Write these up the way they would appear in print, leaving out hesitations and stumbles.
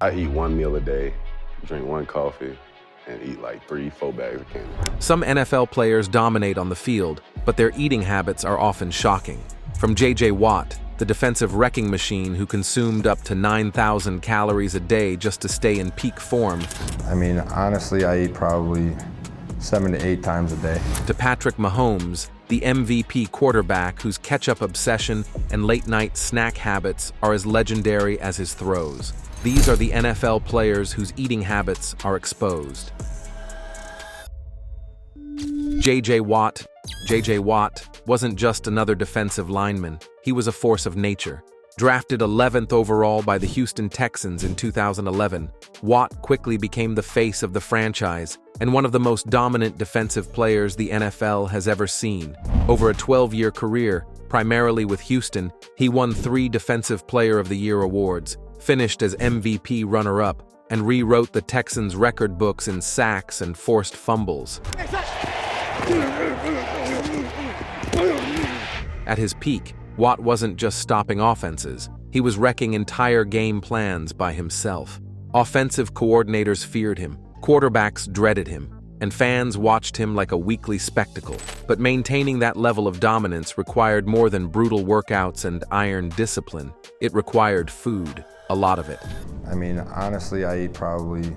I eat one meal a day, drink one coffee, and eat like 3, 4 bags of candy. Some NFL players dominate on the field, but their eating habits are often shocking. From J.J. Watt, the defensive wrecking machine who consumed up to 9,000 calories a day just to stay in peak form. I mean, honestly, I eat probably 7 to 8 times a day. To Patrick Mahomes, the MVP quarterback whose ketchup obsession and late-night snack habits are as legendary as his throws. These are the NFL players whose eating habits are exposed. J.J. Watt. J.J. Watt wasn't just another defensive lineman. He was a force of nature. Drafted 11th overall by the Houston Texans in 2011, Watt quickly became the face of the franchise and one of the most dominant defensive players the NFL has ever seen. Over a 12-year career, primarily with Houston, he won 3 Defensive Player of the Year awards, finished as MVP runner-up, and rewrote the Texans' record books in sacks and forced fumbles. At his peak, Watt wasn't just stopping offenses, he was wrecking entire game plans by himself. Offensive coordinators feared him, quarterbacks dreaded him, and fans watched him like a weekly spectacle. But maintaining that level of dominance required more than brutal workouts and iron discipline. It required food, a lot of it. I mean, honestly, I eat probably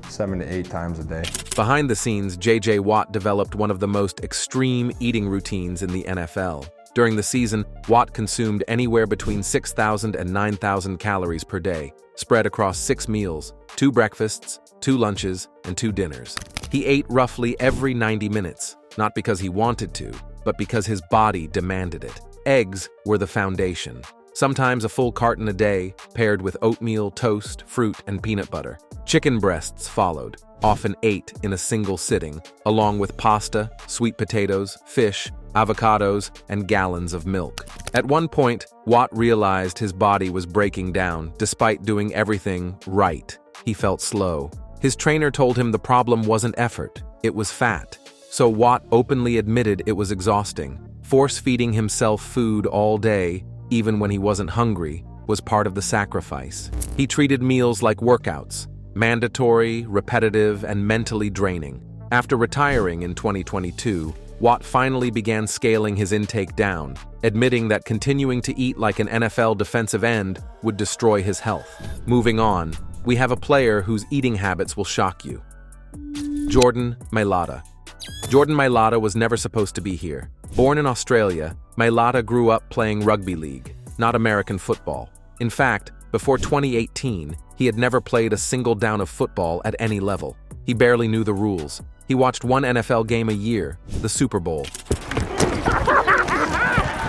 7 to 8 times a day. Behind the scenes, J.J. Watt developed one of the most extreme eating routines in the NFL. During the season, Watt consumed anywhere between 6,000 and 9,000 calories per day, spread across 6 meals, 2 breakfasts, 2 lunches, and 2 dinners. He ate roughly every 90 minutes, not because he wanted to, but because his body demanded it. Eggs were the foundation. Sometimes a full carton a day, paired with oatmeal, toast, fruit, and peanut butter. Chicken breasts followed, often 8 in a single sitting, along with pasta, sweet potatoes, fish, avocados, and gallons of milk. At one point, Watt realized his body was breaking down, despite doing everything right. He felt slow. His trainer told him the problem wasn't effort, it was fat. So Watt openly admitted it was exhausting. Force-feeding himself food all day, even when he wasn't hungry, was part of the sacrifice. He treated meals like workouts, mandatory, repetitive, and mentally draining. After retiring in 2022, Watt finally began scaling his intake down, admitting that continuing to eat like an NFL defensive end would destroy his health. Moving on, we have a player whose eating habits will shock you. Jordan Mailata. Jordan Mailata was never supposed to be here. Born in Australia, Mailata grew up playing rugby league, not American football. In fact, before 2018, he had never played a single down of football at any level. He barely knew the rules. He watched one NFL game a year, the Super Bowl.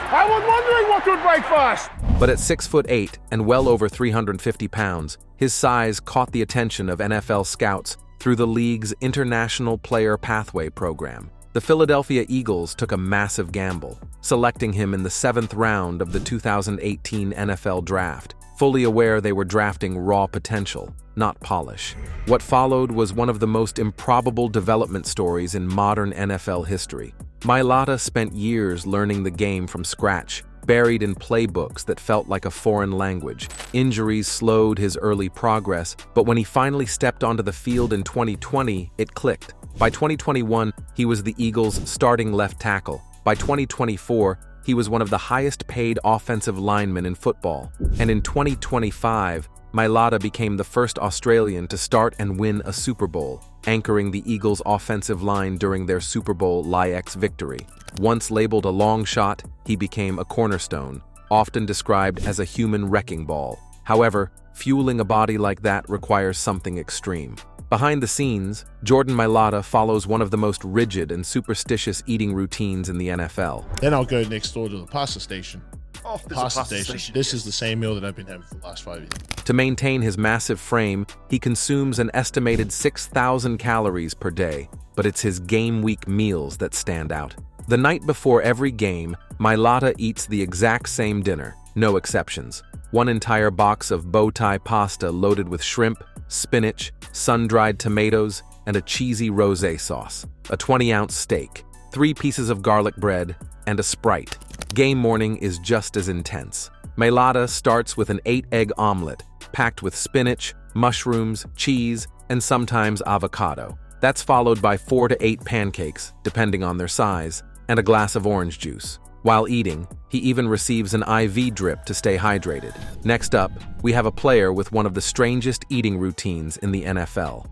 I was wondering what to breakfast! But at 6'8" and well over 350 pounds, his size caught the attention of NFL scouts through the league's International Player Pathway program. The Philadelphia Eagles took a massive gamble, selecting him in the 7th round of the 2018 NFL Draft, fully aware they were drafting raw potential, not polish. What followed was one of the most improbable development stories in modern NFL history. Mailata spent years learning the game from scratch, buried in playbooks that felt like a foreign language. Injuries slowed his early progress, but when he finally stepped onto the field in 2020, it clicked. By 2021, he was the Eagles' starting left tackle. By 2024, he was one of the highest-paid offensive linemen in football. And in 2025, Mailata became the first Australian to start and win a Super Bowl, anchoring the Eagles' offensive line during their Super Bowl LIX victory. Once labeled a long shot, he became a cornerstone, often described as a human wrecking ball. However, fueling a body like that requires something extreme. Behind the scenes, Jordan Mailata follows one of the most rigid and superstitious eating routines in the NFL. Then I'll go next door to the pasta station. Oh, there's a pasta station. This is the same meal that I've been having for the last 5 years. To maintain his massive frame, he consumes an estimated 6,000 calories per day, but it's his game week meals that stand out. The night before every game, Mailata eats the exact same dinner, no exceptions. One entire box of bow tie pasta loaded with shrimp, spinach, sun-dried tomatoes, and a cheesy rosé sauce, a 20-ounce steak, 3 pieces of garlic bread, and a Sprite. Game morning is just as intense. Mailata starts with an 8-egg omelet, packed with spinach, mushrooms, cheese, and sometimes avocado. That's followed by 4 to 8 pancakes, depending on their size, and a glass of orange juice. While eating, he even receives an IV drip to stay hydrated. Next up, we have a player with one of the strangest eating routines in the NFL.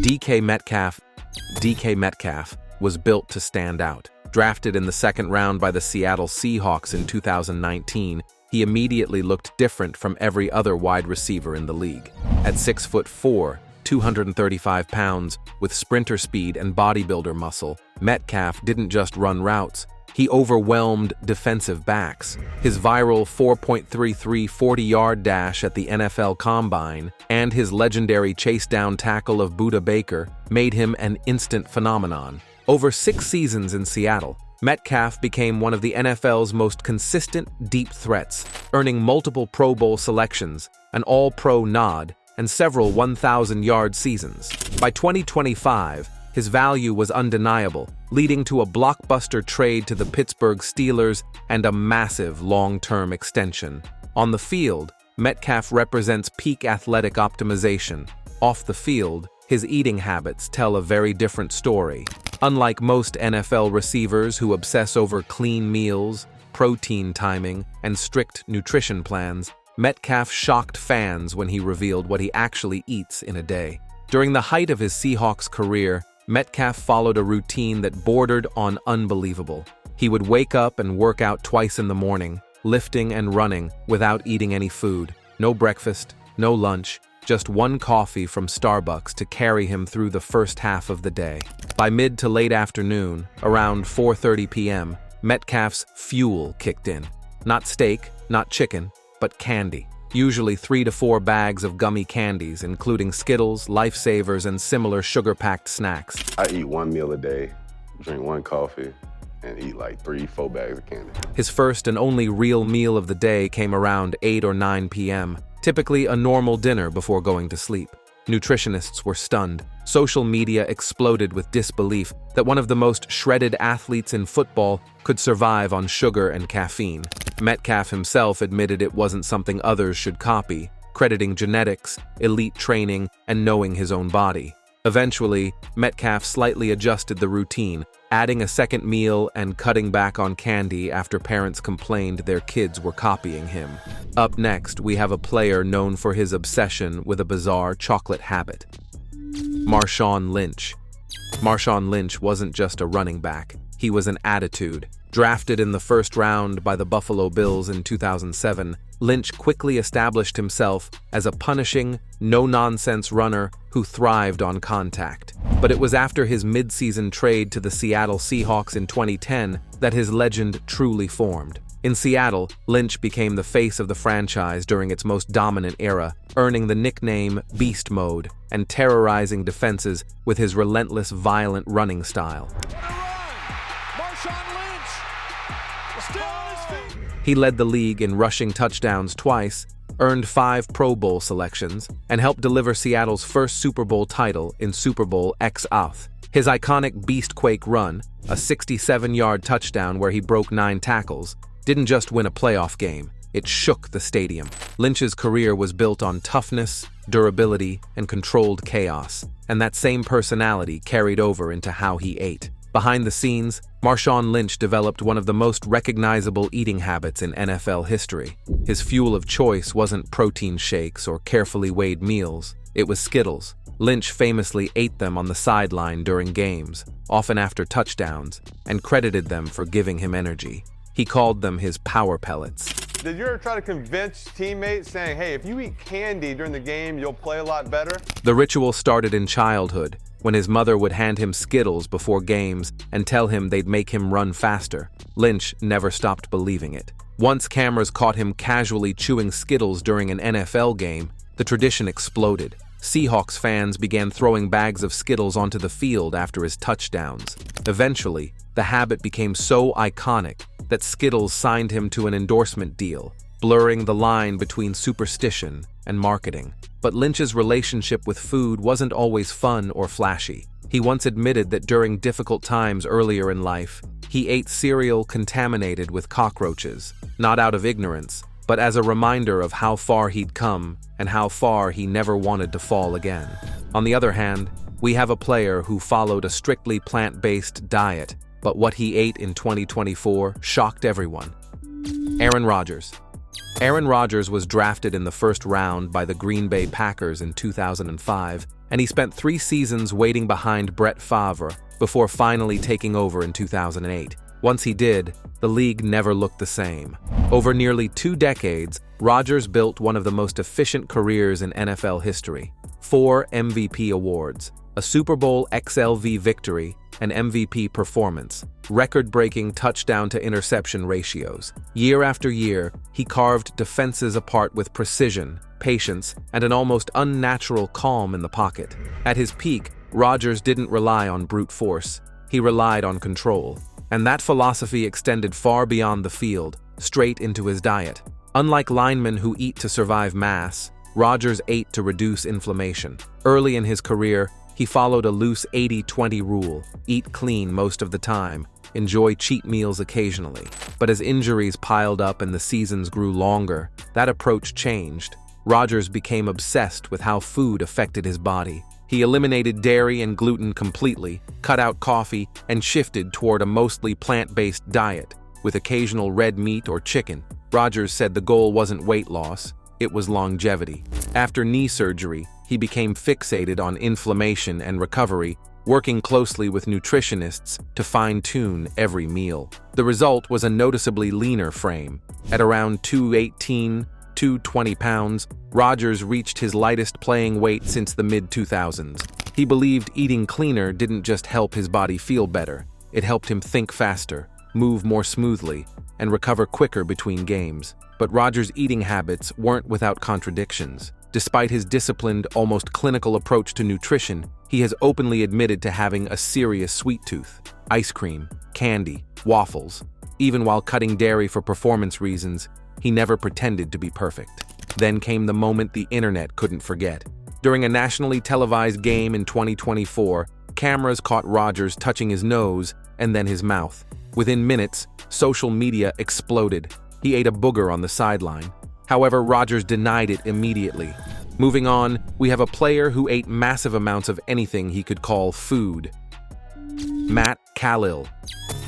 DK Metcalf was built to stand out. Drafted in the second round by the Seattle Seahawks in 2019, he immediately looked different from every other wide receiver in the league. At 6'4", 235 pounds, with sprinter speed and bodybuilder muscle, Metcalf didn't just run routes, he overwhelmed defensive backs. His viral 4.33 40-yard dash at the NFL Combine and his legendary chase-down tackle of Budda Baker made him an instant phenomenon. Over 6 seasons in Seattle, Metcalf became one of the NFL's most consistent deep threats, earning multiple Pro Bowl selections, an All-Pro nod, and several 1,000-yard seasons. By 2025, his value was undeniable, leading to a blockbuster trade to the Pittsburgh Steelers and a massive long-term extension. On the field, Metcalf represents peak athletic optimization. Off the field, his eating habits tell a very different story. Unlike most NFL receivers who obsess over clean meals, protein timing, and strict nutrition plans, Metcalf shocked fans when he revealed what he actually eats in a day. During the height of his Seahawks career, Metcalf followed a routine that bordered on unbelievable. He would wake up and work out twice in the morning, lifting and running without eating any food. No breakfast, no lunch, just one coffee from Starbucks to carry him through the first half of the day. By mid to late afternoon, around 4:30 p.m., Metcalf's fuel kicked in. Not steak, not chicken, but candy. Usually 3 to 4 bags of gummy candies, including Skittles, Lifesavers, and similar sugar-packed snacks. I eat 1 meal a day, drink 1 coffee, and eat like 3-4 bags of candy. His first and only real meal of the day came around 8 or 9 p.m., typically a normal dinner before going to sleep. Nutritionists were stunned. Social media exploded with disbelief that one of the most shredded athletes in football could survive on sugar and caffeine. Metcalf himself admitted it wasn't something others should copy, crediting genetics, elite training, and knowing his own body. Eventually, Metcalf slightly adjusted the routine, adding a second meal and cutting back on candy after parents complained their kids were copying him. Up next, we have a player known for his obsession with a bizarre chocolate habit. Marshawn Lynch. Marshawn Lynch wasn't just a running back, he was an attitude. Drafted in the first round by the Buffalo Bills in 2007, Lynch quickly established himself as a punishing, no-nonsense runner who thrived on contact. But it was after his mid-season trade to the Seattle Seahawks in 2010 that his legend truly formed. In Seattle, Lynch became the face of the franchise during its most dominant era, earning the nickname Beast Mode and terrorizing defenses with his relentless, violent running style. He led the league in rushing touchdowns twice, earned 5 Pro Bowl selections, and helped deliver Seattle's first Super Bowl title in Super Bowl XVIII. His iconic Beastquake run, a 67-yard touchdown where he broke 9 tackles, didn't just win a playoff game, it shook the stadium. Lynch's career was built on toughness, durability, and controlled chaos, and that same personality carried over into how he ate. Behind the scenes, Marshawn Lynch developed one of the most recognizable eating habits in NFL history. His fuel of choice wasn't protein shakes or carefully weighed meals, it was Skittles. Lynch famously ate them on the sideline during games, often after touchdowns, and credited them for giving him energy. He called them his power pellets. Did you ever try to convince teammates saying, hey, if you eat candy during the game, you'll play a lot better? The ritual started in childhood, when his mother would hand him Skittles before games and tell him they'd make him run faster. Lynch never stopped believing it. Once cameras caught him casually chewing Skittles during an NFL game, the tradition exploded. Seahawks fans began throwing bags of Skittles onto the field after his touchdowns. Eventually, the habit became so iconic that Skittles signed him to an endorsement deal, blurring the line between superstition and marketing. But Lynch's relationship with food wasn't always fun or flashy. He once admitted that during difficult times earlier in life, he ate cereal contaminated with cockroaches, not out of ignorance, but as a reminder of how far he'd come and how far he never wanted to fall again. On the other hand, we have a player who followed a strictly plant-based diet, but what he ate in 2024 shocked everyone. Aaron Rodgers. Aaron Rodgers was drafted in the first round by the Green Bay Packers in 2005, and he spent 3 seasons waiting behind Brett Favre before finally taking over in 2008. Once he did, the league never looked the same. Over nearly 2 decades, Rodgers built one of the most efficient careers in NFL history. 4 MVP awards, a Super Bowl XLV victory, an MVP performance, record-breaking touchdown-to-interception ratios. Year after year, he carved defenses apart with precision, patience, and an almost unnatural calm in the pocket. At his peak, Rodgers didn't rely on brute force. He relied on control. And that philosophy extended far beyond the field, straight into his diet. Unlike linemen who eat to survive mass, Rodgers ate to reduce inflammation. Early in his career, he followed a loose 80-20 rule: eat clean most of the time, enjoy cheat meals occasionally. But as injuries piled up and the seasons grew longer, that approach changed. Rodgers became obsessed with how food affected his body. He eliminated dairy and gluten completely, cut out coffee, and shifted toward a mostly plant-based diet, with occasional red meat or chicken. Rodgers said the goal wasn't weight loss, it was longevity. After knee surgery, he became fixated on inflammation and recovery, working closely with nutritionists to fine-tune every meal. The result was a noticeably leaner frame. At around 218, 220 pounds, Rodgers reached his lightest playing weight since the mid-2000s. He believed eating cleaner didn't just help his body feel better, it helped him think faster, move more smoothly, and recover quicker between games. But Rodgers' eating habits weren't without contradictions. Despite his disciplined, almost clinical approach to nutrition, he has openly admitted to having a serious sweet tooth. Ice cream, candy, waffles. Even while cutting dairy for performance reasons, he never pretended to be perfect. Then came the moment the internet couldn't forget. During a nationally televised game in 2024, cameras caught Rodgers touching his nose and then his mouth. Within minutes, social media exploded. He ate a booger on the sideline. However, Rodgers denied it immediately. Moving on, we have a player who ate massive amounts of anything he could call food. Matt Kalil.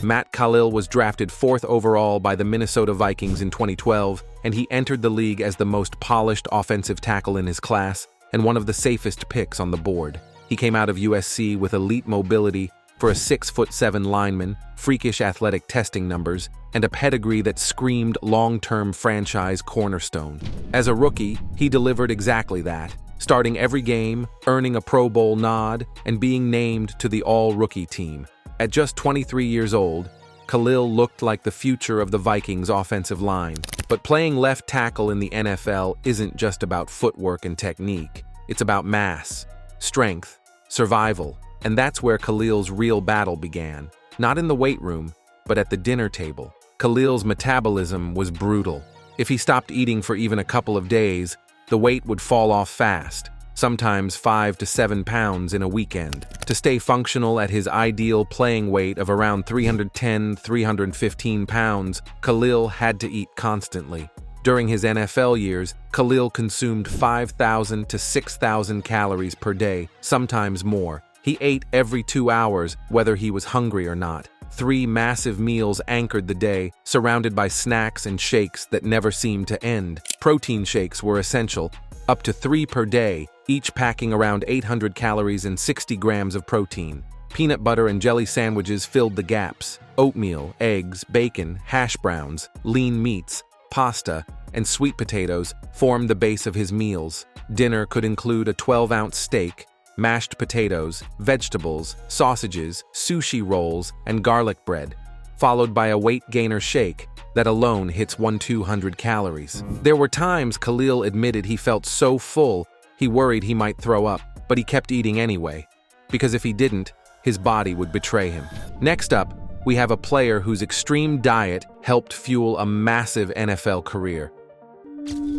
Matt Kalil was drafted 4th overall by the Minnesota Vikings in 2012, and he entered the league as the most polished offensive tackle in his class and one of the safest picks on the board. He came out of USC with elite mobility for a 6'7" lineman, freakish athletic testing numbers, and a pedigree that screamed long-term franchise cornerstone. As a rookie, he delivered exactly that, starting every game, earning a Pro Bowl nod, and being named to the All-Rookie team. At just 23 years old, Kalil looked like the future of the Vikings' offensive line. But playing left tackle in the NFL isn't just about footwork and technique. It's about mass, strength, survival, and that's where Kalil's real battle began. Not in the weight room, but at the dinner table. Kalil's metabolism was brutal. If he stopped eating for even a couple of days, the weight would fall off fast, sometimes 5 to 7 pounds in a weekend. To stay functional at his ideal playing weight of around 310, 315 pounds, Kalil had to eat constantly. During his NFL years, Kalil consumed 5,000 to 6,000 calories per day, sometimes more. He ate every 2 hours, whether he was hungry or not. 3 massive meals anchored the day, surrounded by snacks and shakes that never seemed to end. Protein shakes were essential, up to 3 per day, each packing around 800 calories and 60 grams of protein. Peanut butter and jelly sandwiches filled the gaps. Oatmeal, eggs, bacon, hash browns, lean meats, pasta, and sweet potatoes formed the base of his meals. Dinner could include a 12-ounce steak, mashed potatoes, vegetables, sausages, sushi rolls, and garlic bread, followed by a weight gainer shake that alone hits 200 calories. There were times Kalil admitted he felt so full he worried he might throw up, but he kept eating anyway, because if he didn't, his body would betray him. Next up, we have a player whose extreme diet helped fuel a massive NFL career.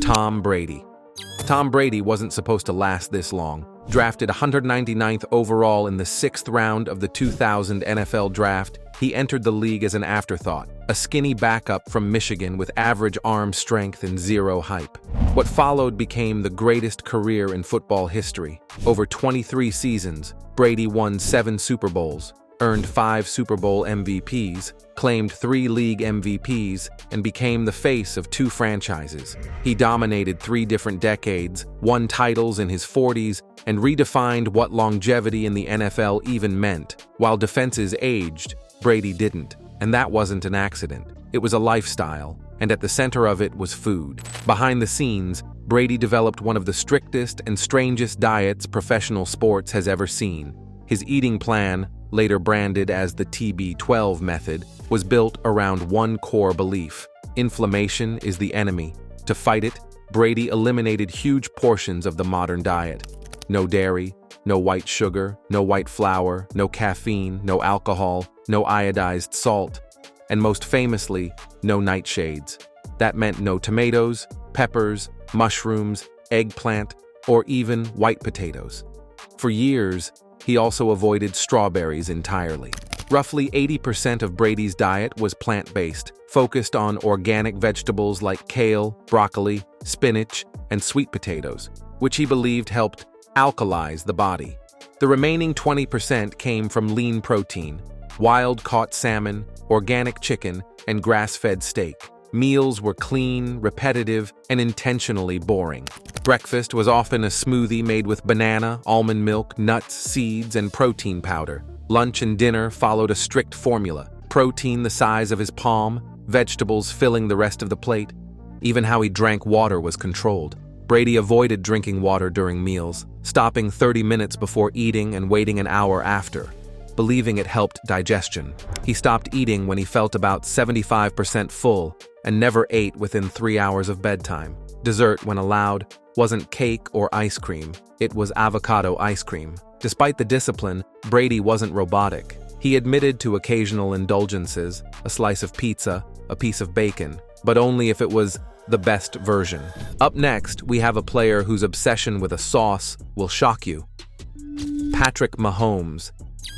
Tom Brady. Tom Brady wasn't supposed to last this long. Drafted 199th overall in the 6th round of the 2000 NFL Draft, he entered the league as an afterthought, a skinny backup from Michigan with average arm strength and zero hype. What followed became the greatest career in football history. Over 23 seasons, Brady won 7 Super Bowls, earned 5 Super Bowl MVPs, claimed 3 league MVPs, and became the face of 2 franchises. He dominated 3 different decades, won titles in his 40s, and redefined what longevity in the NFL even meant. While defenses aged, Brady didn't. And that wasn't an accident. It was a lifestyle, and at the center of it was food. Behind the scenes, Brady developed one of the strictest and strangest diets professional sports has ever seen. His eating plan, later branded as the TB12 method, was built around one core belief: inflammation is the enemy. To fight it, Brady eliminated huge portions of the modern diet. No dairy, no white sugar, no white flour, no caffeine, no alcohol, no iodized salt, and most famously, no nightshades. That meant no tomatoes, peppers, mushrooms, eggplant, or even white potatoes. For years, he also avoided strawberries entirely. Roughly 80% of Brady's diet was plant-based, focused on organic vegetables like kale, broccoli, spinach, and sweet potatoes, which he believed helped alkalize the body. The remaining 20% came from lean protein, wild-caught salmon, organic chicken, and grass-fed steak. Meals were clean, repetitive, and intentionally boring. Breakfast was often a smoothie made with banana, almond milk, nuts, seeds, and protein powder. Lunch and dinner followed a strict formula: protein the size of his palm, vegetables filling the rest of the plate. Even how he drank water was controlled. Brady avoided drinking water during meals, stopping 30 minutes before eating and waiting an hour after, believing it helped digestion. He stopped eating when he felt about 75% full and never ate within 3 hours of bedtime. Dessert, when allowed, wasn't cake or ice cream, it was avocado ice cream. Despite the discipline, Brady wasn't robotic. He admitted to occasional indulgences, a slice of pizza, a piece of bacon, but only if it was the best version. Up next, we have a player whose obsession with a sauce will shock you. Patrick Mahomes.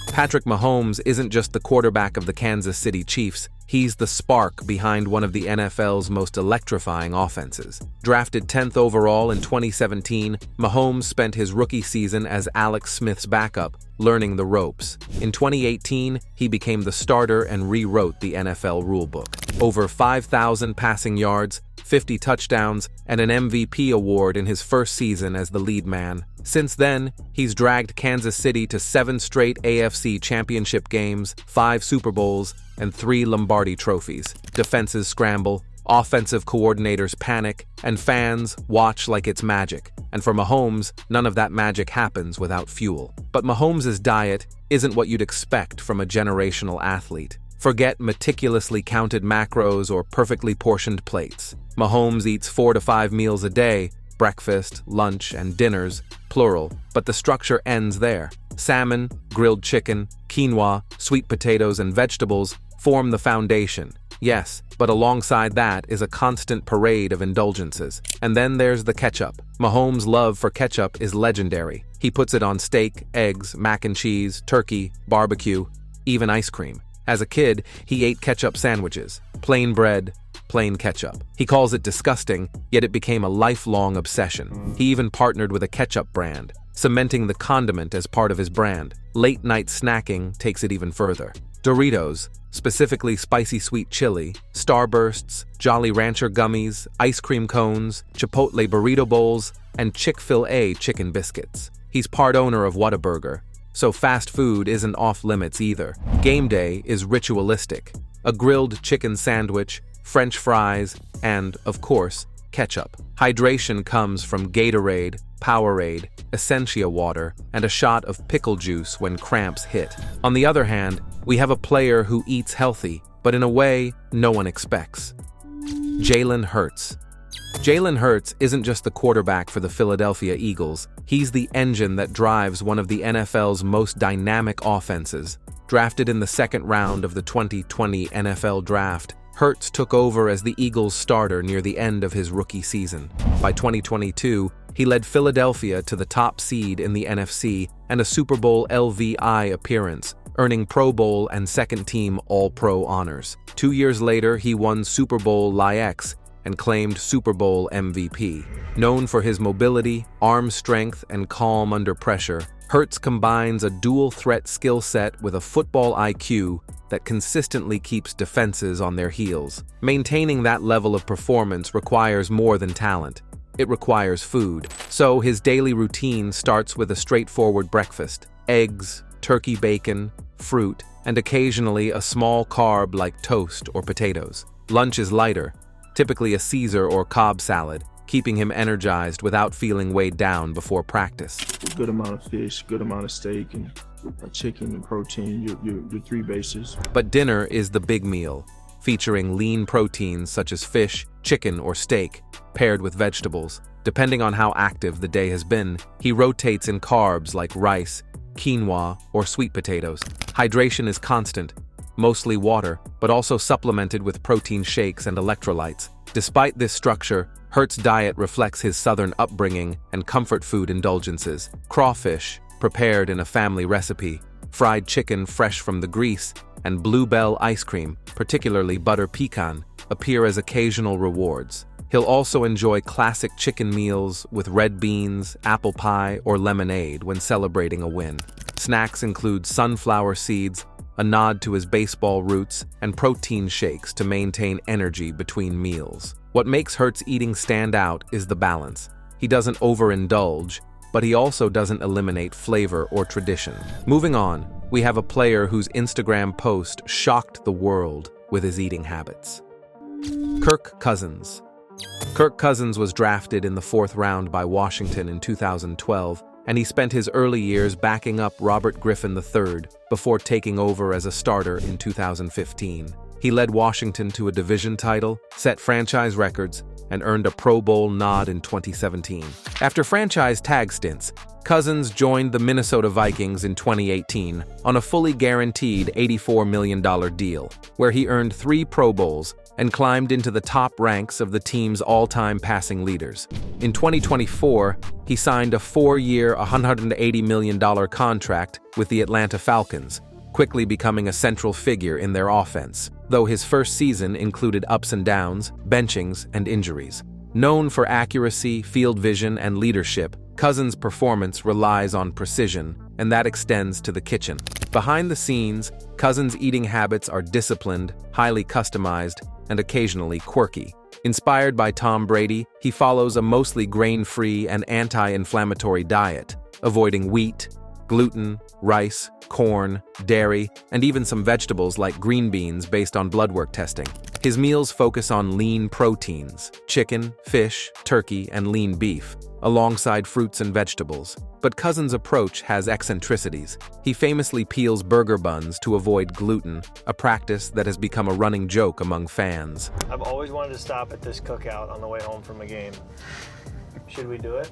Patrick Mahomes isn't just the quarterback of the Kansas City Chiefs, he's the spark behind one of the NFL's most electrifying offenses. Drafted 10th overall in 2017, Mahomes spent his rookie season as Alex Smith's backup, learning the ropes. In 2018, he became the starter and rewrote the NFL rulebook. Over 5,000 passing yards, 50 touchdowns, and an MVP award in his first season as the lead man. Since then, he's dragged Kansas City to 7 straight AFC championship games, 5 Super Bowls, and 3 Lombardi trophies. Defenses scramble, offensive coordinators panic, and fans watch like it's magic. And for Mahomes, none of that magic happens without fuel. But Mahomes' diet isn't what you'd expect from a generational athlete. Forget meticulously counted macros or perfectly portioned plates. Mahomes eats 4 to 5 meals a day, breakfast, lunch, and dinners, plural, but the structure ends there. Salmon, grilled chicken, quinoa, sweet potatoes, and vegetables form the foundation. Yes, but alongside that is a constant parade of indulgences. And then there's the ketchup. Mahomes' love for ketchup is legendary. He puts it on steak, eggs, mac and cheese, turkey, barbecue, even ice cream. As a kid, he ate ketchup sandwiches, plain bread, plain ketchup. He calls it disgusting, yet it became a lifelong obsession. He even partnered with a ketchup brand, cementing the condiment as part of his brand. Late-night snacking takes it even further. Doritos, specifically spicy sweet chili, Starbursts, Jolly Rancher gummies, ice cream cones, Chipotle burrito bowls, and Chick-fil-A chicken biscuits. He's part owner of Whataburger, so fast food isn't off-limits either. Game day is ritualistic. A grilled chicken sandwich, French fries, and, of course, ketchup. Hydration comes from Gatorade, Powerade, Essentia water, and a shot of pickle juice when cramps hit. On the other hand, we have a player who eats healthy, but in a way no one expects. Jalen Hurts. Jalen Hurts isn't just the quarterback for the Philadelphia Eagles, he's the engine that drives one of the NFL's most dynamic offenses. Drafted in the 2nd round of the 2020 NFL Draft, Hurts took over as the Eagles' starter near the end of his rookie season. By 2022, he led Philadelphia to the top seed in the NFC and a Super Bowl LVI appearance, earning Pro Bowl and second-team All-Pro honors. 2 years later, he won Super Bowl LIX and claimed Super Bowl MVP. Known for his mobility, arm strength, and calm under pressure, Hurts combines a dual-threat skill set with a football IQ that consistently keeps defenses on their heels. Maintaining that level of performance requires more than talent. It requires food. So his daily routine starts with a straightforward breakfast: eggs, turkey bacon, fruit, and occasionally a small carb like toast or potatoes. Lunch is lighter, typically a Caesar or Cobb salad, keeping him energized without feeling weighed down before practice. A good amount of fish, good amount of steak, and chicken and protein, your three bases. But dinner is the big meal, featuring lean proteins such as fish, chicken, or steak, paired with vegetables. Depending on how active the day has been, he rotates in carbs like rice, quinoa, or sweet potatoes. Hydration is constant, mostly water, but also supplemented with protein shakes and electrolytes. Despite this structure, Hurts' diet reflects his southern upbringing and comfort food indulgences. Crawfish, prepared in a family recipe, fried chicken fresh from the grease, and Bluebell ice cream, particularly butter pecan, appear as occasional rewards. He'll also enjoy classic chicken meals with red beans, apple pie, or lemonade when celebrating a win. Snacks include sunflower seeds, a nod to his baseball roots, and protein shakes to maintain energy between meals. What makes Hurts' eating stand out is the balance. He doesn't overindulge, but he also doesn't eliminate flavor or tradition. Moving on, we have a player whose Instagram post shocked the world with his eating habits. Kirk Cousins. Kirk Cousins was drafted in the 4th round by Washington in 2012, and he spent his early years backing up Robert Griffin III before taking over as a starter in 2015. He led Washington to a division title, set franchise records, and earned a Pro Bowl nod in 2017. After franchise tag stints, Cousins joined the Minnesota Vikings in 2018 on a fully guaranteed $84 million deal, where he earned 3 Pro Bowls and climbed into the top ranks of the team's all-time passing leaders. In 2024, he signed a 4-year, $180 million contract with the Atlanta Falcons, quickly becoming a central figure in their offense, though his first season included ups and downs, benchings, and injuries. Known for accuracy, field vision, and leadership, Cousins' performance relies on precision, and that extends to the kitchen. Behind the scenes, Cousins' eating habits are disciplined, highly customized, and occasionally quirky. Inspired by Tom Brady, he follows a mostly grain-free and anti-inflammatory diet, avoiding wheat, gluten, rice, corn, dairy, and even some vegetables like green beans based on blood work testing. His meals focus on lean proteins, chicken, fish, turkey, and lean beef, alongside fruits and vegetables. But Cousins' approach has eccentricities. He famously peels burger buns to avoid gluten, a practice that has become a running joke among fans. I've always wanted to stop at this cookout on the way home from a game. Should we do it?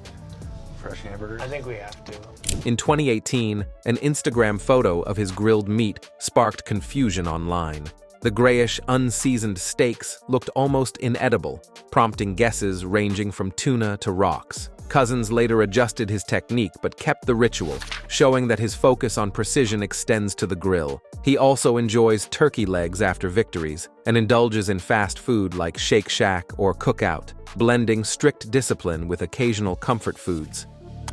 Fresh hamburgers? I think we have to. In 2018, an Instagram photo of his grilled meat sparked confusion online. The grayish, unseasoned steaks looked almost inedible, prompting guesses ranging from tuna to rocks. Cousins later adjusted his technique but kept the ritual, showing that his focus on precision extends to the grill. He also enjoys turkey legs after victories and indulges in fast food like Shake Shack or Cookout, blending strict discipline with occasional comfort foods.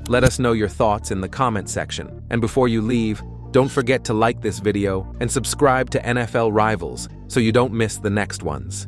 Let us know your thoughts in the comment section, and before you leave, don't forget to like this video and subscribe to NFL Rivals so you don't miss the next ones.